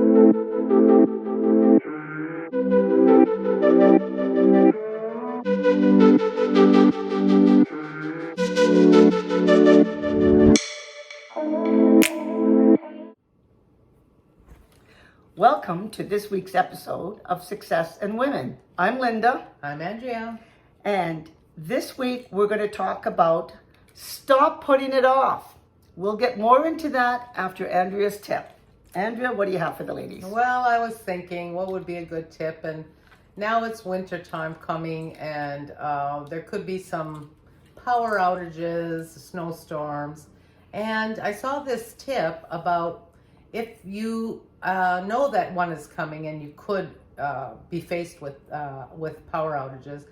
Welcome to this week's episode of Success and Women. I'm Linda. I'm Andrea. And this week we're going to talk about stop putting it off. We'll get more into that after Andrea's tip. Andrea, what do you have for the ladies? Well, I was thinking what would be a good tip, and now it's winter time coming, and there could be some power outages, snowstorms, and I saw this tip about if you know that one is coming and you could be faced with power outages,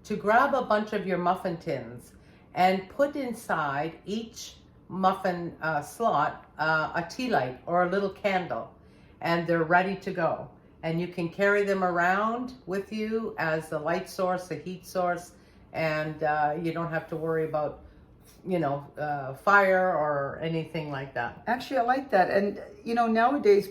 to grab a bunch of your muffin tins and put inside each muffin slot a tea light or a little candle, and they're ready to go. And you can carry them around with you as a light source, a heat source, and you don't have to worry about fire or anything like that. Actually, I like that. And, nowadays,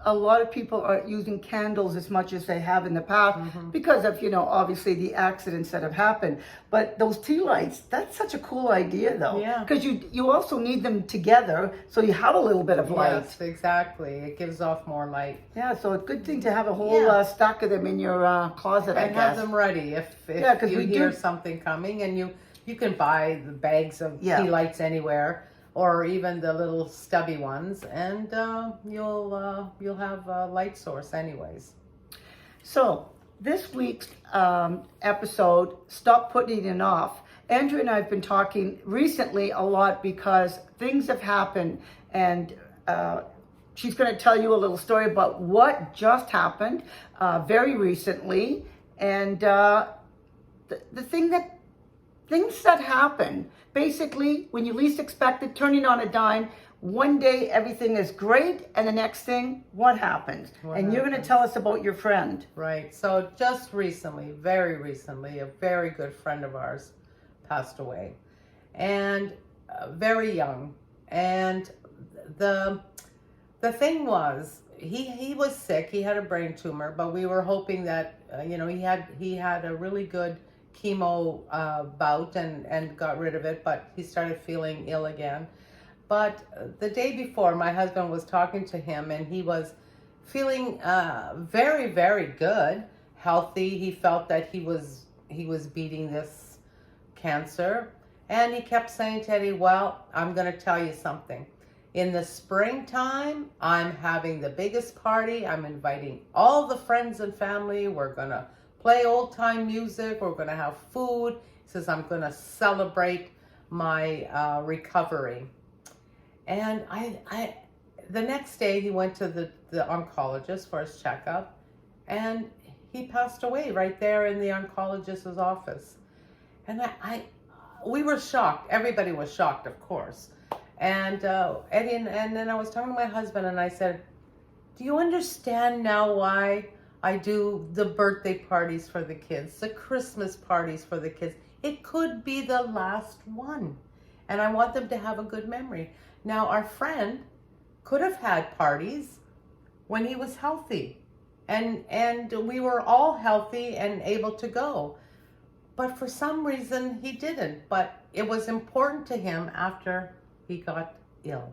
a lot of people aren't using candles as much as they have in the past because of, obviously the accidents that have happened. But those tea lights, that's such a cool idea, though. Yeah. Because you also need them together so you have a little bit of light. Yes, exactly. It gives off more light. Yeah, so a good thing to have a whole stack of them in your closet, I and guess. have them ready if you hear something coming, and you can buy the bags of tea lights anywhere, or even the little stubby ones, and you'll have a light source anyways. So this week's episode, Stop Putting It Off. Andrea and I have been talking recently a lot because things have happened, and she's going to tell you a little story about what just happened very recently, and things that happen. Basically, when you least expect it, turning on a dime, one day everything is great, and the next thing, what happens? You're going to tell us about your friend. Right. So just recently, very recently, a very good friend of ours passed away, and very young. And the thing was, he was sick. He had a brain tumor, but we were hoping that he had a really good chemo bout and got rid of it, but he started feeling ill again. But the day before, my husband was talking to him, and he was feeling very, very good, healthy. He felt that he was beating this cancer, and he kept saying to Eddie, well, I'm going to tell you something. In the springtime, I'm having the biggest party. I'm inviting all the friends and family. We're going to play old time music. We're going to have food. He says, I'm going to celebrate my recovery. And the next day he went to the oncologist for his checkup, and he passed away right there in the oncologist's office. And we were shocked. Everybody was shocked, of course. And Eddie, and then I was talking to my husband, and I said, do you understand now why I do the birthday parties for the kids, the Christmas parties for the kids? It could be the last one, and I want them to have a good memory. Now, our friend could have had parties when he was healthy, and we were all healthy and able to go. But for some reason, he didn't. But it was important to him after he got ill.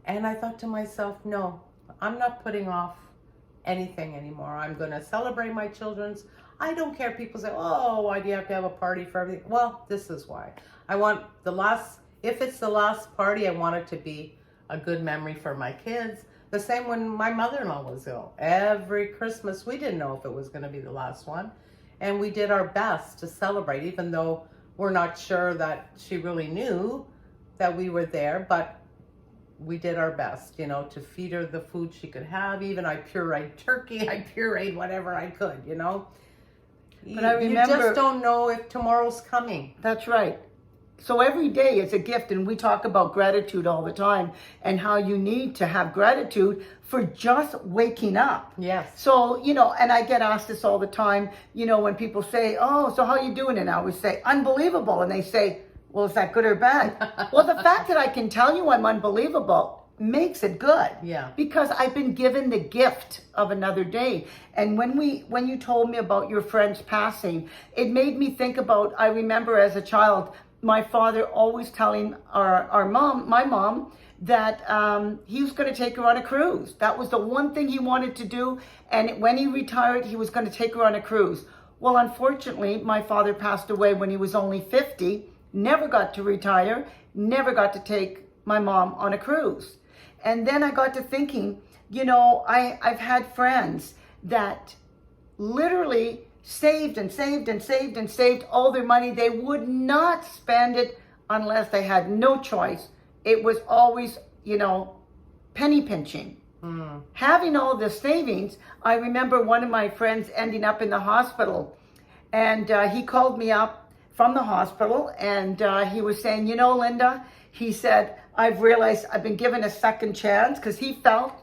And I thought to myself, no, I'm not putting off anything anymore. I'm going to celebrate my children's. I don't care. People say, oh, why do you have to have a party for everything? Well, this is why. I want if it's the last party, I want it to be a good memory for my kids. The same when my mother-in-law was ill. Every Christmas, we didn't know if it was going to be the last one. And we did our best to celebrate, even though we're not sure that she really knew that we were there, but we did our best, to feed her the food she could have. Even I pureed turkey, I pureed whatever I could, But I remember, you just don't know if tomorrow's coming. That's right. So every day is a gift, and we talk about gratitude all the time and how you need to have gratitude for just waking up. Yes. So, and I get asked this all the time, when people say, oh, so how are you doing? And I always say, unbelievable. And they say, well, is that good or bad? Well, the fact that I can tell you I'm unbelievable makes it good. Yeah. Because I've been given the gift of another day. And when you told me about your friend's passing, it made me think about, I remember as a child, my father always telling my mom, that he was going to take her on a cruise. That was the one thing he wanted to do. And when he retired, he was going to take her on a cruise. Well, unfortunately, my father passed away when he was only 50, never got to retire, never got to take my mom on a cruise. And then I got to thinking, I've had friends that literally saved and saved and saved and saved all their money. They would not spend it unless they had no choice. It was always, penny pinching. Mm. Having all the savings, I remember one of my friends ending up in the hospital, and he called me up from the hospital, and he was saying, Linda, he said, I've realized I've been given a second chance, because he felt,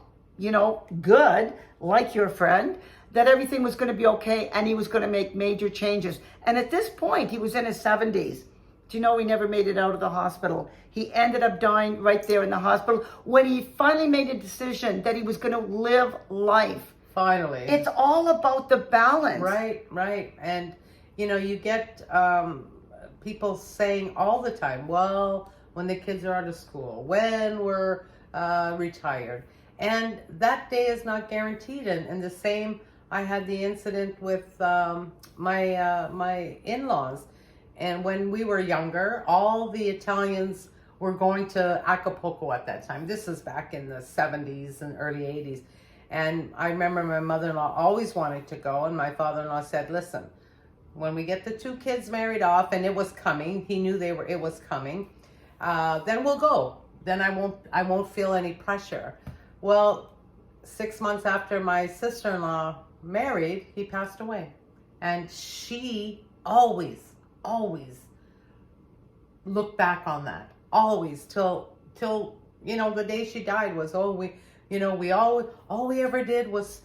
good, like your friend, that everything was going to be okay, and he was going to make major changes. And at this point, he was in his 70s. Do you know he never made it out of the hospital? He ended up dying right there in the hospital when he finally made a decision that he was going to live life. Finally. It's all about the balance. Right. And, you get people saying all the time, well, when the kids are out of school, when we're retired. And that day is not guaranteed. And the same, I had the incident with my in-laws. And when we were younger, all the Italians were going to Acapulco at that time. This is back in the 70s and early 80s. And I remember my mother-in-law always wanting to go. And my father-in-law said, listen, when we get the two kids married off, and it was coming, he knew it was coming, then we'll go. Then I won't feel any pressure. Well, 6 months after my sister-in-law married, he passed away. And she always look back on that, always till the day she died was, all we ever did was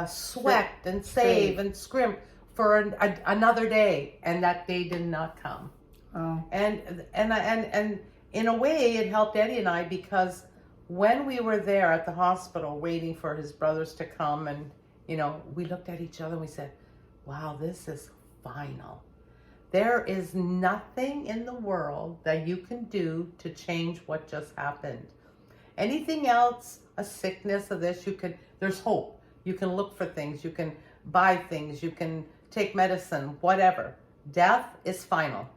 sweat and save and scrimp for another day, and that day did not come. Oh. And in a way it helped Eddie and I, because when we were there at the hospital waiting for his brothers to come, and we looked at each other and we said, wow, this is final. There is nothing in the world that you can do to change what just happened. Anything else, a sickness, of this, there's hope. You can look for things, you can buy things, you can take medicine, whatever. Death is final.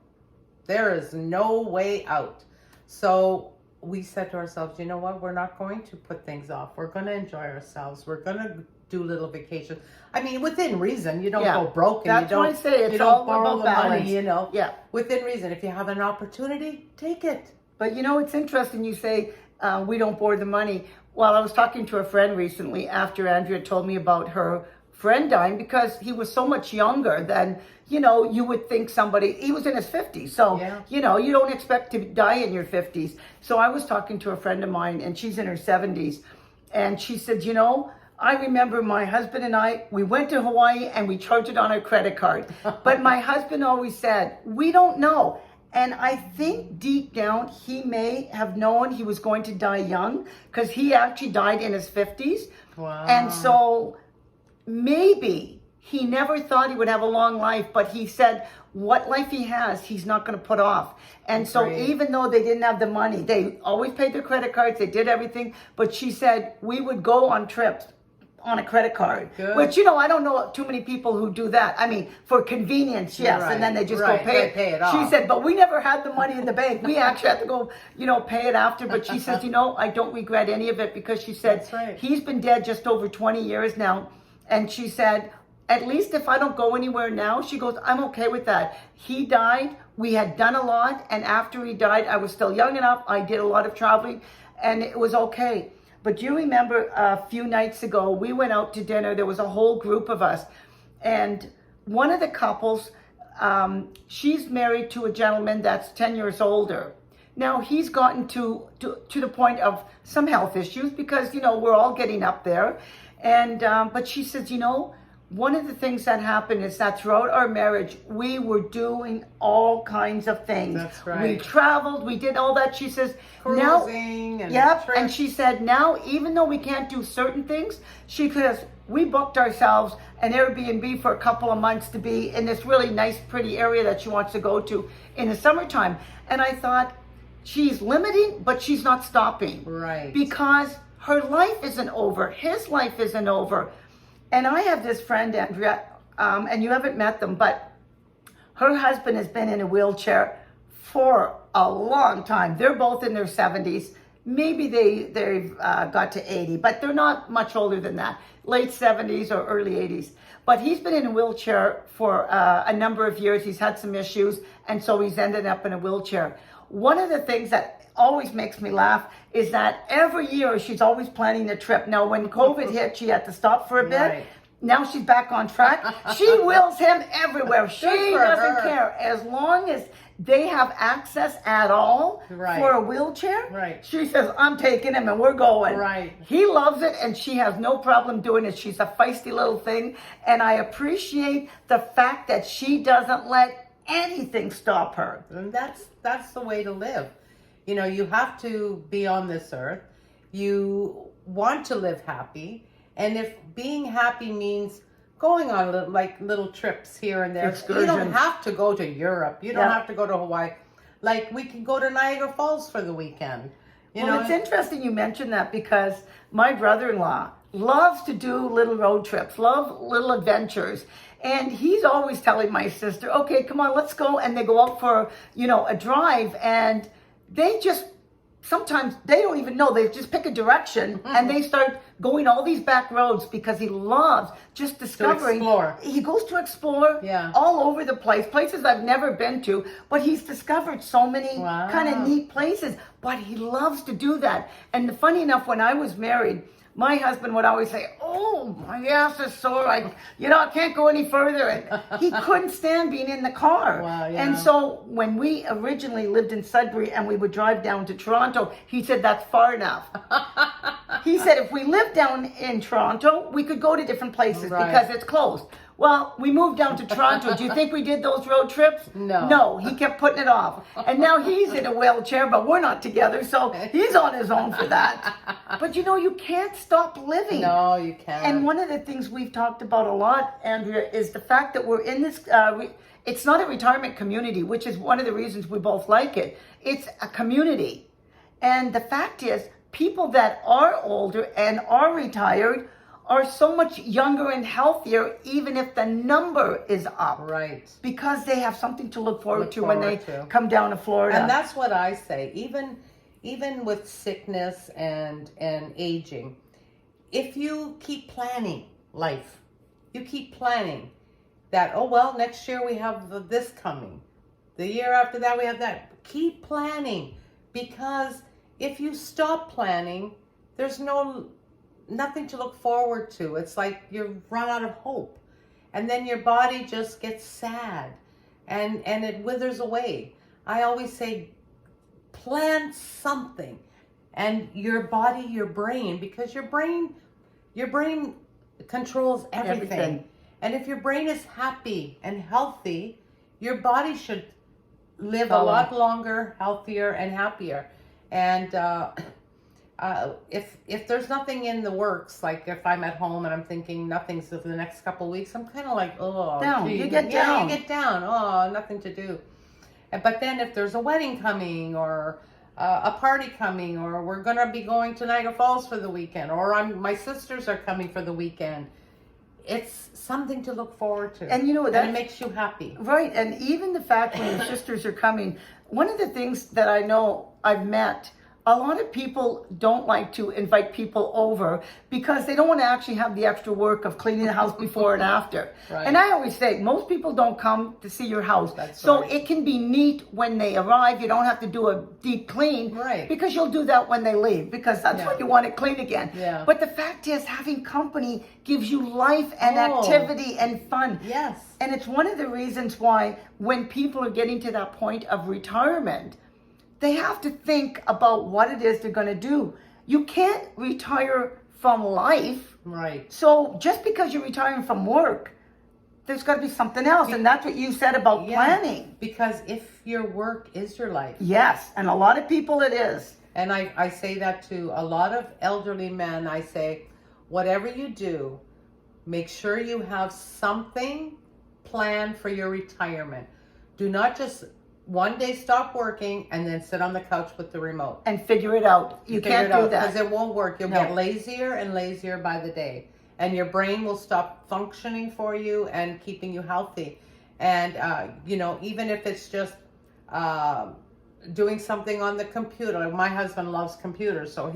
There is no way out. So we said to ourselves, you know what? We're not going to put things off. We're going to enjoy ourselves. We're going to do little vacations. I mean, within reason. You don't go broke, and you don't borrow the money, Yeah. Within reason. If you have an opportunity, take it. But it's interesting you say we don't borrow the money. Well, I was talking to a friend recently after Andrea told me about her friend dying, because he was so much younger than, you would think he was in his 50s. So, yeah. You don't expect to die in your 50s. So I was talking to a friend of mine, and she's in her 70s. And she said, I remember my husband and we went to Hawaii and we charged it on our credit card. But my husband always said, we don't know. And I think deep down, he may have known he was going to die young, because he actually died in his 50s. Wow. And so maybe he never thought he would have a long life, but he said what life he has, he's not going to put off. And so even though they didn't have the money, they always paid their credit cards, they did everything. But she said, we would go on trips on a credit card. Good. Which, I don't know too many people who do that. I mean, for convenience, yes, and then they just go pay it off. She said, but we never had the money in the bank. We actually had to go, pay it after. But she says, I don't regret any of it, because she said, he's been dead just over 20 years now. And she said, at least if I don't go anywhere now, she goes, I'm okay with that. He died, we had done a lot, and after he died, I was still young enough, I did a lot of traveling, and it was okay. But you remember a few nights ago, we went out to dinner. There was a whole group of us. And one of the couples, she's married to a gentleman that's 10 years older. Now, he's gotten to the point of some health issues, because, we're all getting up there. And but she says, one of the things that happened is that throughout our marriage, we were doing all kinds of things. That's right. We traveled, we did all that. She says, Cruising and yep. trips. And she said, now, even though we can't do certain things, she says, we booked ourselves an Airbnb for a couple of months to be in this really nice, pretty area that she wants to go to in the summertime. And I thought, she's limiting, but she's not stopping. Right. Because her life isn't over. His life isn't over. And I have this friend, Andrea, and you haven't met them, but her husband has been in a wheelchair for a long time. They're both in their 70s. Maybe they've got to 80, but they're not much older than that. Late 70s or early 80s. But he's been in a wheelchair for a number of years. He's had some issues, and so he's ended up in a wheelchair. One of the things that always makes me laugh is that every year she's always planning a trip. Now, when COVID hit, she had to stop for a bit. Right. Now she's back on track. She wheels him everywhere. She doesn't care. As long as they have access at all for a wheelchair, Right. she says, I'm taking him and we're going. Right. He loves it and she has no problem doing it. She's a feisty little thing. And I appreciate the fact that she doesn't let anything stop her. And that's the way to live. You know, you have to be on this earth. You want to live happy. And if being happy means going on little trips here and there, Excursions. you don't have to go to Europe. You don't have to go to Hawaii. Like, we can go to Niagara Falls for the weekend. Well, it's interesting you mentioned that because my brother-in-law loves to do little road trips, love little adventures. And he's always telling my sister, okay, come on, let's go. And they go out for, a drive. And they just, sometimes they don't even know. They just pick a direction and they start going all these back roads because he loves just discovering. To explore. He goes to explore all over the place, places I've never been to, but he's discovered so many kind of neat places, but he loves to do that. And funny enough, when I was married, my husband would always say, oh, my ass is sore. I can't go any further. And he couldn't stand being in the car. Wow, yeah. And so when we originally lived in Sudbury and we would drive down to Toronto, he said, that's far enough. He said, if we lived down in Toronto, we could go to different places because it's closed. Well, we moved down to Toronto. Do you think we did those road trips? No. No, he kept putting it off. And now he's in a wheelchair, but we're not together, so he's on his own for that. But you can't stop living. No, you can't. And one of the things we've talked about a lot, Andrea, is the fact that we're in this, it's not a retirement community, which is one of the reasons we both like it. It's a community. And the fact is, people that are older and are retired are so much younger and healthier, even if the number is up. Right. Because they have something to look forward to when they come down to Florida. And that's what I say. Even with sickness and aging, if you keep planning life, you keep planning that, oh, well, next year we have this coming. The year after that we have that. Keep planning, because if you stop planning, there's nothing to look forward to. It's like you run out of hope, and then your body just gets sad and it withers away. I always say, plan something, and your body, your brain, because your brain controls everything. And if your brain is happy and healthy, your body should live a lot longer, healthier and happier. And if there's nothing in the works, like if I'm at home and I'm thinking nothing's for the next couple of weeks, I'm kind of like, oh, down. Gee, You get down. You get down. Oh, nothing to do. But then if there's a wedding coming, or a party coming, or we're gonna be going to Niagara Falls for the weekend, or my sisters are coming for the weekend, it's something to look forward to. And that makes you happy. Right. And even the fact when your sisters are coming, one of the things that I know I've met, a lot of people don't like to invite people over because they don't want to actually have the extra work of cleaning the house before and after. Right. And I always say, most people don't come to see your house. That's so right. it can be neat when they arrive. You don't have to do a deep clean. Right. Because you'll do that when they leave, because that's when you want it clean again. Yeah. But the fact is, having company gives you life and activity and fun. Yes. And it's one of the reasons why when people are getting to that point of retirement, they have to think about what it is they're going to do. You can't retire from life. Right. So just because you're retiring from work, there's got to be something else. And that's what you said about planning. Because if your work is your life. Yes, and a lot of people it is. And I say that to a lot of elderly men. I say, whatever you do, make sure you have something planned for your retirement. Do not just one day stop working and then sit on the couch with the remote. And figure it out. You can't do that. Because it won't work. You'll get lazier and lazier by the day. And your brain will stop functioning for you and keeping you healthy. And, even if it's just doing something on the computer. Like my husband loves computers, so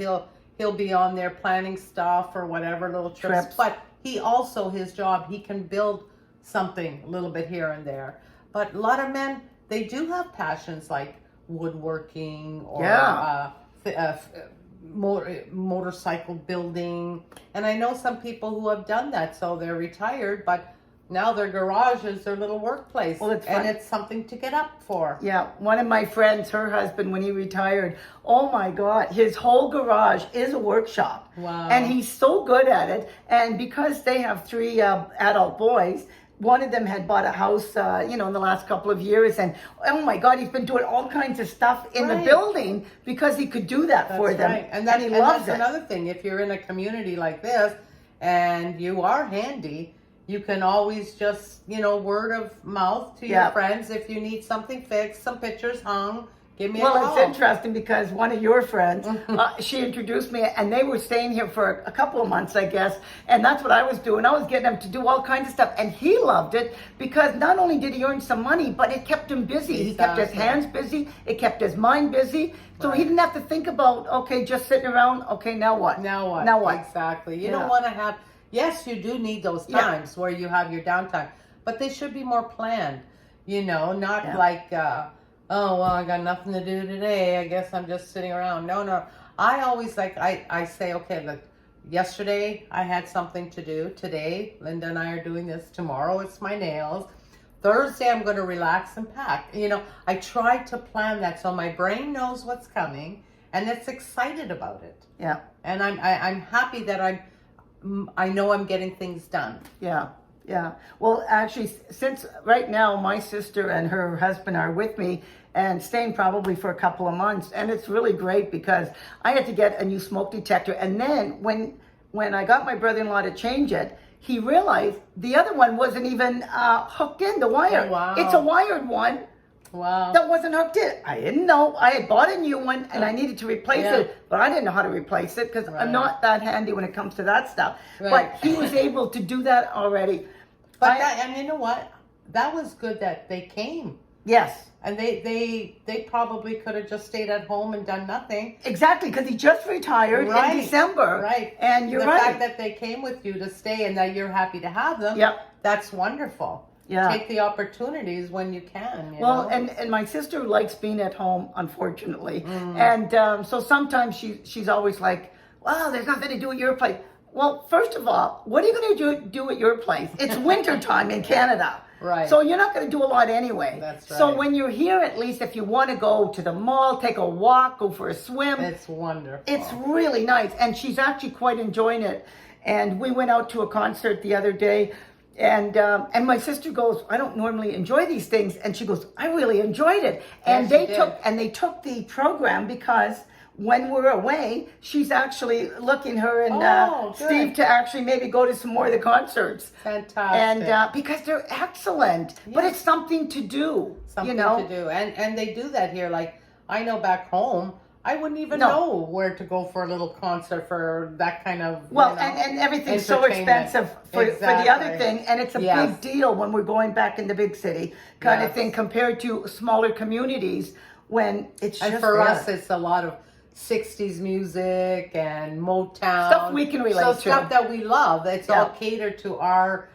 he'll be on there planning stuff or whatever, little trips. But he also, his job, he can build something a little bit here and there. But a lot of men, they do have passions like woodworking or motorcycle building. And I know some people who have done that, so they're retired, but now their garage is their little workplace. Well, it's something to get up for. Yeah, one of my friends, her husband, when he retired, oh my God, his whole garage is a workshop. Wow. And he's so good at it. And because they have 3 adult boys, one of them had bought a house, in the last couple of years. And oh my God, he's been doing all kinds of stuff in the building because he could do that for them. Right. And he loves that's another thing. If you're in a community like this and you are handy, you can always just, word of mouth to your friends. If you need something fixed, some pictures hung, give me a call. Well, it's interesting because one of your friends, she introduced me, and they were staying here for a couple of months, I guess. And that's what I was doing. I was getting him to do all kinds of stuff. And he loved it because not only did he earn some money, but it kept him busy. Exactly. He kept his hands busy. It kept his mind busy. So he didn't have to think about, okay, just sitting around. Okay, now what? Now what? Now what? Exactly. You don't want to have... Yes, you do need those times where you have your downtime, but they should be more planned, not like, I got nothing to do today. I guess I'm just sitting around. No. I always I say, okay, look, yesterday I had something to do. Today, Linda and I are doing this. Tomorrow it's my nails. Thursday, I'm going to relax and pack. I try to plan that so my brain knows what's coming and it's excited about it. Yeah. And I'm happy that I know I'm getting things done. Yeah. Well, actually, since right now my sister and her husband are with me and staying probably for a couple of months, and it's really great because I had to get a new smoke detector. And then when I got my brother-in-law to change it, he realized the other one wasn't even hooked in, the wire. Oh, wow. It's a wired one. Wow. That wasn't hooked in. I didn't know. I had bought a new one and I needed to replace it, but I didn't know how to replace it because I'm not that handy when it comes to that stuff. Right. But he was able to do that already. But and you know what? That was good that they came. Yes. And they probably could have just stayed at home and done nothing. Exactly, because he just retired in December. Right. And you're the fact that they came with you to stay and that you're happy to have them, that's wonderful. Yeah. Take the opportunities when you can. And my sister likes being at home, unfortunately. And so sometimes she's always like, wow, there's nothing to do at your place. Well, first of all, what are you going to do at your place? It's winter time in Canada. Right. So you're not going to do a lot anyway. That's right. So when you're here, at least if you want to go to the mall, take a walk, go for a swim. It's wonderful. It's really nice. And she's actually quite enjoying it. And we went out to a concert the other day. And my sister goes, I don't normally enjoy these things. And she goes, I really enjoyed it. And they took the program because when we're away, she's actually looking her and Steve to actually maybe go to some more of the concerts. Fantastic. And because they're excellent, but it's something to do. Something to do. And they do that here. Like I know back home, I wouldn't even know where to go for a little concert for that kind of and everything's so expensive for the other thing, and it's a big deal when we're going back in the big city kind of thing compared to smaller communities when it's just for us it's a lot of 60s music and Motown stuff we can relate to, stuff that we love. It's all catered to our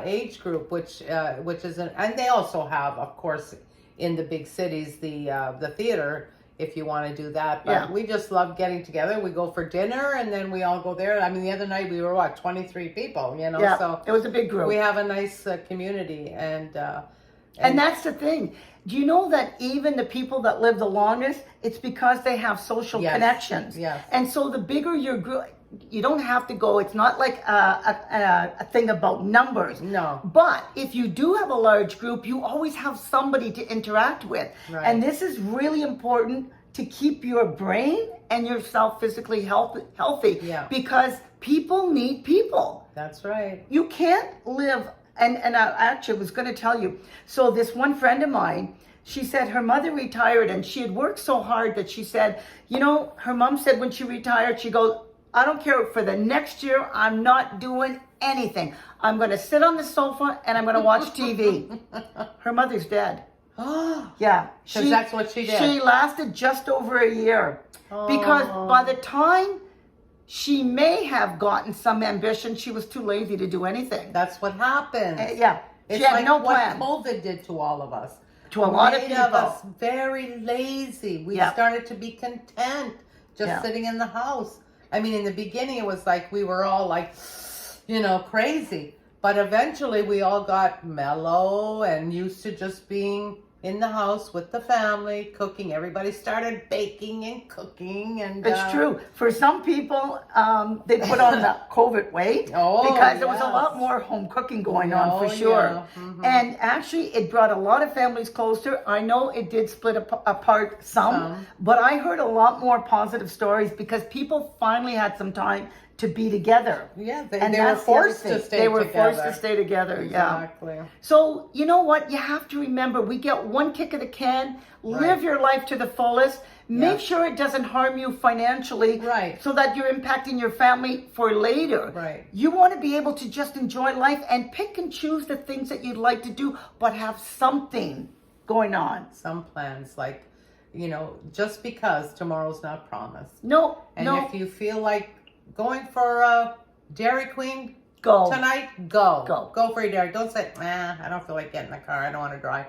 age group, which is and they also have, of course, in the big cities the theater. If you want to do that. But we just love getting together. We go for dinner and then we all go there. I mean, the other night we were, 23 people, so it was a big group. We have a nice community and that's the thing. Do you know that even the people that live the longest, it's because they have social connections. Yes. And so the bigger your group, You don't have to go. It's not like a thing about numbers. No. But if you do have a large group, you always have somebody to interact with. Right. And this is really important to keep your brain and yourself physically healthy. Yeah. Because people need people. That's right. You can't live, and I actually was going to tell you. So this one friend of mine, she said her mother retired and she had worked so hard that she said, you know, her mom said when she retired, she goes, I don't care, for the next year, I'm not doing anything. I'm going to sit on the sofa and I'm going to watch TV. Her mother's dead. Yeah. Because that's what she did. She lasted just over a year. Because by the time she may have gotten some ambition, she was too lazy to do anything. That's what happens. Yeah. It's She had like no what plan. COVID did to all of us. To a lot of Made people. us very lazy. We Yeah. started to be content just Yeah. sitting in the house. I mean, in the beginning, it was like we were all like, you know, crazy. But eventually, we all got mellow and used to just being in the house with the family, cooking. Everybody started baking and cooking. And It's true. For some people, they put on the COVID weight because there was a lot more home cooking going on, for sure. Yeah. Mm-hmm. And actually, it brought a lot of families closer. I know it did split apart some, but I heard a lot more positive stories because people finally had some time to be together. Yeah, they And were that's the forced other to thing. stay They were together. forced to stay together, yeah. Exactly. So, you know what? You have to remember, we get one kick of the can. Live your life to the fullest. Make sure it doesn't harm you financially. Right. So that you're impacting your family for later. Right. You want to be able to just enjoy life and pick and choose the things that you'd like to do, but have something going on. Some plans, like, you know, just because tomorrow's not promised. No, And no. if you feel like going for a Dairy Queen Go. tonight, go. Go. Go for a Dairy. Don't say, I don't feel like getting in the car. I don't want to drive.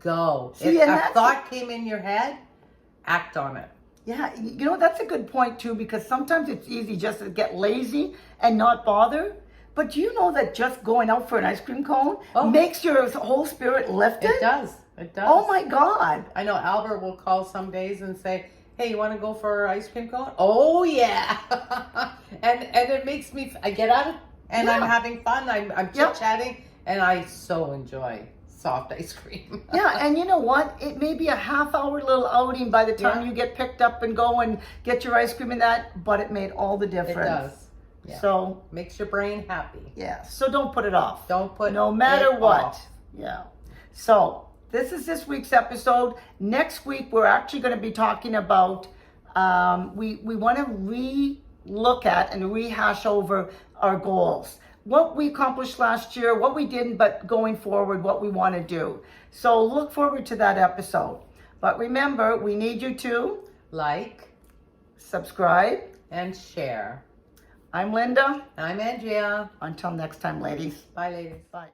Go. See, If and a that's thought came in your head, act on it. Yeah, you know, that's a good point too, because sometimes it's easy just to get lazy and not bother. But do you know that just going out for an ice cream cone makes your whole spirit lifted? It does. It does. Oh my God. I know Albert will call some days and say, hey, you want to go for ice cream cone? Oh, yeah. and it makes me, I get out and I'm having fun. I'm chit-chatting and I so enjoy soft ice cream. Yeah, and you know what? It may be a half-hour little outing by the time you get picked up and go and get your ice cream and that, but it made all the difference. It does. Yeah. So makes your brain happy. yeah, so don't put it off. Don't put no matter it what. off. Yeah. So this is this week's episode. Next week we're actually going to be talking about we want to re-look at and rehash over our goals. What we accomplished last year, what we didn't, but going forward, what we want to do. So look forward to that episode. But remember, we need you to like, subscribe, and share. I'm Linda. I'm Andrea. Until next time, ladies. Bye, ladies. Bye.